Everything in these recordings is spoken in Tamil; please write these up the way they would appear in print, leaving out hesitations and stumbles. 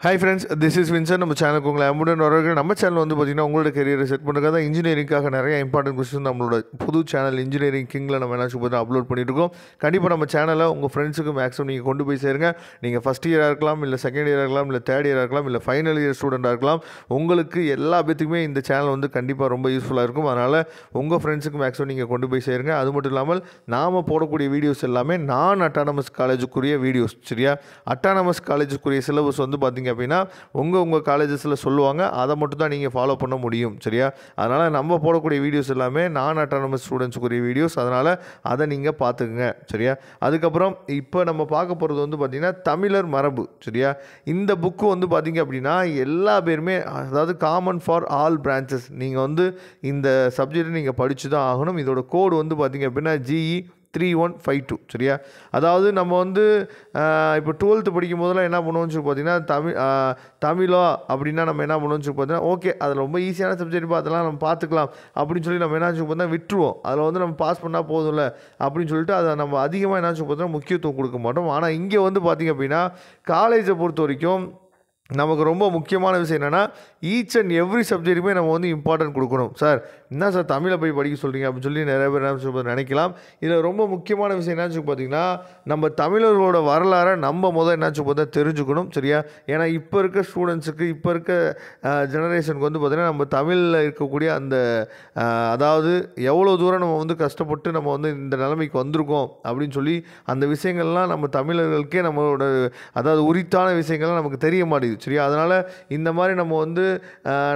Hi friends, this is Vinson. நம்ம சேனலுக்கு உங்களை அன்புடன் வரவேற்கிறேன். நம்ம சேனல் வந்து பார்த்திங்கன்னா உங்களோட கெரியரை செட் பண்ணுறதுக்காக தான் இன்ஜினியரிங்காக நிறைய இம்பார்ட்டன்ட் கொஸ்டின் நம்மளோட புது சேனல் இன்ஜினியரிங் கிங்கில் நம்ம என்ன பார்த்து அப்லோட் பண்ணியிருக்கோம். கண்டிப்பாக நம்ம சேனலை உங்கள் ஃப்ரெண்ட்ஸுக்கு மேக்ஸிமம் நீங்கள் கொண்டு போய் சேருங்க. நீங்கள் ஃபஸ்ட் இயராக இருக்கலாம், இல்லை செகண்ட் இயராக இருக்கலாம், இல்லை தேர்ட் இயராக இருக்கலாம், இல்லை ஃபைனல் இயர் ஸ்டூடெண்ட்டாக இருக்கலாம். உங்களுக்கு எல்லா பேத்துக்குமே இந்த சேனல் வந்து கண்டிப்பாக ரொம்ப யூஸ்ஃபுல்லாக இருக்கும். அதனால் உங்கள் ஃப்ரெண்ட்ஸுக்கு மேக்ஸிமம் நீங்கள் கொண்டு போய் சேருங்க. அது மட்டும் இல்லாமல் நாம் போடக்கூடிய வீடியோஸ் எல்லாமே நான் அட்டானமஸ் காலேஜுக்குரிய வீடியோஸ். சரியா? அட்டானமஸ் காலேஜுக்குரிய சிலபஸ் வந்து பார்த்திங்க அப்படின்னா உங்கள் காலேஜஸில் சொல்லுவாங்க. அதை மட்டும் தான் நீங்கள் ஃபாலோ பண்ண முடியும். சரியா? அதனால் நம்ம போடக்கூடிய வீடியோஸ் எல்லாமே நான் அட்டானமஸ் ஸ்டூடெண்ட்ஸுக்குரிய வீடியோஸ். அதனால் அதை நீங்கள் பார்த்துக்குங்க. சரியா? அதுக்கப்புறம் இப்போ நம்ம பார்க்க போகிறது வந்து பார்த்திங்கன்னா தமிழர் மரபு. சரியா? இந்த புக்கு வந்து பார்த்திங்க அப்படின்னா எல்லா பேருமே, அதாவது காமன் ஃபார் ஆல் பிரான்ச்சஸ், நீங்கள் வந்து இந்த சப்ஜெக்டை நீங்கள் படித்து தான் ஆகணும். இதோட கோடு வந்து பார்த்திங்க அப்படின்னா GE 3152. சரியா? அதாவது நம்ம வந்து இப்போ 12th படிக்கும் போதெல்லாம் என்ன பண்ணுவோம்னு சொல்லி பார்த்தீங்கன்னா தமிழா அப்படின்னா நம்ம என்ன பண்ணுவோம்னு சொல்லி பார்த்தீங்கன்னா ஓகே அதில் ரொம்ப ஈஸியான சப்ஜெக்ட் அதெல்லாம் நம்ம பார்த்துக்கலாம் அப்படின்னு சொல்லி நம்ம என்ன சொல்லி பார்த்தா விட்டுருவோம். அதில் வந்து நம்ம பாஸ் பண்ணால் போதும்ல அப்படின்னு சொல்லிட்டு அதை நம்ம அதிகமாக என்ன சொல்லி பார்த்தோம்னா முக்கியத்துவம் கொடுக்க மாட்டோம். ஆனால் இங்கே வந்து பார்த்திங்க அப்படின்னா காலேஜை பொறுத்த வரைக்கும் நமக்கு ரொம்ப முக்கியமான விஷயம் என்னென்னா ஈச் அண்ட் எவ்ரி சப்ஜெக்ட்டுமே நம்ம வந்து இம்பார்ட்டன்ட் கொடுக்கணும். சார் என்ன சார் தமிழை போய் படிக்க சொல்கிறீங்க அப்படின்னு சொல்லி நிறைய பேர் என்ன சொல்லி நினைக்கலாம். இதில் ரொம்ப முக்கியமான விஷயம் என்ன சொல்லி பார்த்தீங்கன்னா நம்ம தமிழர்களோட வரலாறை நம்ம என்ன சொல்லி பார்த்தா தெரிஞ்சுக்கணும். சரியா? ஏன்னா இப்போ இருக்க ஸ்டூடெண்ட்ஸுக்கு, இப்போ இருக்க ஜெனரேஷனுக்கு வந்து பார்த்திங்கன்னா நம்ம தமிழில் இருக்கக்கூடிய அந்த அதாவது எவ்வளோ தூரம் நம்ம வந்து கஷ்டப்பட்டு நம்ம வந்து இந்த நிலைமைக்கு வந்திருக்கோம் அப்படின்னு சொல்லி அந்த விஷயங்கள்லாம் நம்ம தமிழர்களுக்கே நம்மளோட அதாவது உரித்தான விஷயங்கள்லாம் நமக்கு தெரிய மாட்டேங்குது. சரியா? அதனால் இந்த மாதிரி நம்ம வந்து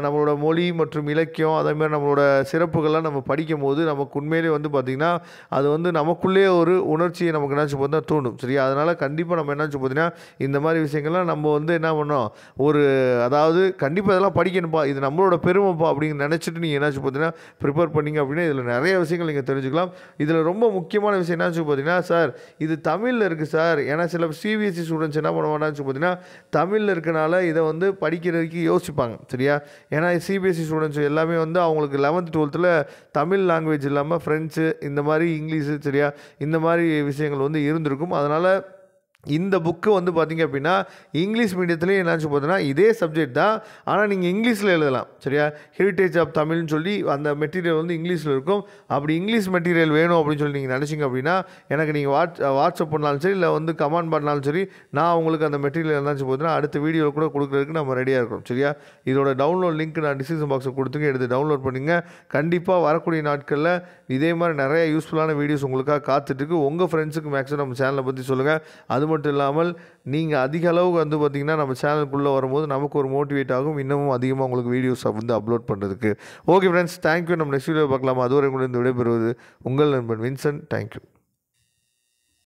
நம்மளோட மொழி மற்றும் இலக்கியம் அதேமாதிரி நம்மளோட சிறப்புகள்லாம் நம்ம படிக்கும் போது நமக்கு உண்மையிலே வந்து பார்த்திங்கன்னா அது வந்து நமக்குள்ளே ஒரு உணர்ச்சியை நமக்கு என்னாச்சு பார்த்தா தூண்டும். சரியா? அதனால் கண்டிப்பாக நம்ம என்னாச்சு பார்த்தீங்கன்னா இந்த மாதிரி விஷயங்கள்லாம் நம்ம வந்து என்ன பண்ணோம், ஒரு அதாவது கண்டிப்பாக இதெல்லாம் படிக்கணும்ப்பா, இது நம்மளோட பெருமைப்பா அப்படின்னு நினச்சிட்டு நீங்கள் என்னாச்சு பார்த்தீங்கன்னா ப்ரிப்பேர் பண்ணிங்க அப்படின்னா இதில் நிறைய விஷயங்கள் நீங்கள் தெரிஞ்சுக்கலாம். இதில் ரொம்ப முக்கியமான விஷயம் என்னாச்சு பார்த்தீங்கன்னா சார் இது தமிழில் இருக்குது சார். ஏன்னா சில CBSE ஸ்டூடெண்ட்ஸ் என்ன பண்ணுவாங்கன்னு பார்த்தீங்கன்னா தமிழில் இருக்கனால இதை வந்து படிக்கிறதுக்கு யோசிப்பாங்க. சரியா? ஏன்னா CBSE ஸ்டூடெண்ட்ஸ் எல்லாமே வந்து அவங்களுக்கு 11th 12th தமிழ் லாங்குவேஜ் இல்லாமல் ஃப்ரெஞ்சு இந்த மாதிரி இங்கிலீஷு, சரியா, இந்த மாதிரி விஷயங்கள் வந்து இருந்திருக்கும். அதனால் இந்த புக்கு வந்து பார்த்திங்க அப்படின்னா இங்கிலீஷ் மீடியத்துலேயும் என்னாச்சு பார்த்தீங்கன்னா இதே சப்ஜெக்ட் தான், ஆனால் நீங்கள் இங்கிலீஷில் எழுதலாம். சரியா? ஹெரிட்டேஜ் ஆஃப் தமிழ்னு சொல்லி அந்த மெட்டீரியல் வந்து இங்கிலீஷில் இருக்கும். அப்படி இங்கிலீஷ் மெட்டீரியல் வேணும் அப்படின்னு சொல்லி நீங்கள் நினச்சிங்க அப்படின்னா எனக்கு நீங்கள் வாட்ஸ்அப் பண்ணாலும் சரி, இல்லை வந்து கமெண்ட் பண்ணாலும் சரி, நான் உங்களுக்கு அந்த மெட்டீரியல் என்னாச்சு பார்த்தீங்கன்னா அடுத்த வீடியோவில் கூட கொடுக்குறதுக்கு நம்ம ரெடியாக இருக்கோம். சரியா? இதோட டவுன்லோட் லிங்க் நான் டிஸ்கிரிப்ஷன் பாக்ஸில் கொடுத்துங்க, எடுத்து டவுன்லோட் பண்ணிங்க. கண்டிப்பாக வரக்கூடிய நாட்களில் இதே மாதிரி நிறைய யூஸ்ஃபுல்லான வீடியோஸ் உங்களுக்காக காத்துட்ருக்கு. உங்கள் ஃப்ரெண்ட்ஸுக்கு மேக்ஸிமம் நம்ம சேனலை பற்றி சொல்லுங்கள். அது மட்டும் இல்லாமல் நீங்கள் அதிக அளவுக்கு வந்து பார்த்திங்கன்னா நம்ம சேனலுக்குள்ளே வரும்போது நமக்கு ஒரு மோட்டிவேட் ஆகும், இன்னமும் அதிகமாக உங்களுக்கு வீடியோஸ் வந்து அப்லோட் பண்ணுறதுக்கு. Okay friends, thank you. நம்ம நெக்ஸ்ட் வீடியோ பார்க்கலாம். அதுவரை கூட இந்த விடைபெறுவது உங்கள் நண்பன் வின்சன். தேங்க்யூ.